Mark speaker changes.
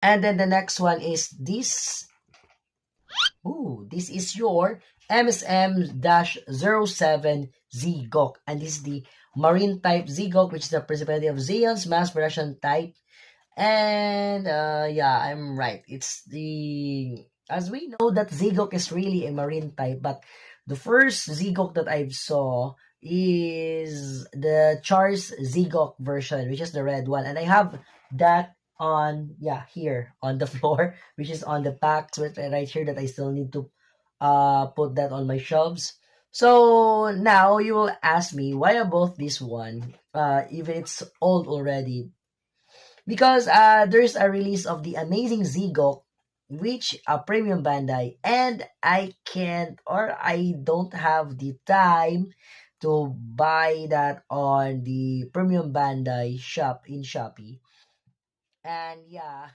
Speaker 1: And then the next one is this. Ooh, this is your MSM-07 ZGOK. And this is the marine type ZGOK, which is the principality of Xeon's mass production type. And yeah, I'm right. It's the, as we know that ZGOK is really a marine type, but the first ZGOK that I saw is the Char's ZGOK version, which is the red one. And I have that on, yeah, here on the floor, which is on the packs right here that I still need to put that on my shelves. So now you will ask me why I bought this one, even it's old already, because there's a release of the amazing Zigok, which a premium Bandai, and I can't, or I don't have the time to buy that on the premium Bandai shop in Shopee. And yeah,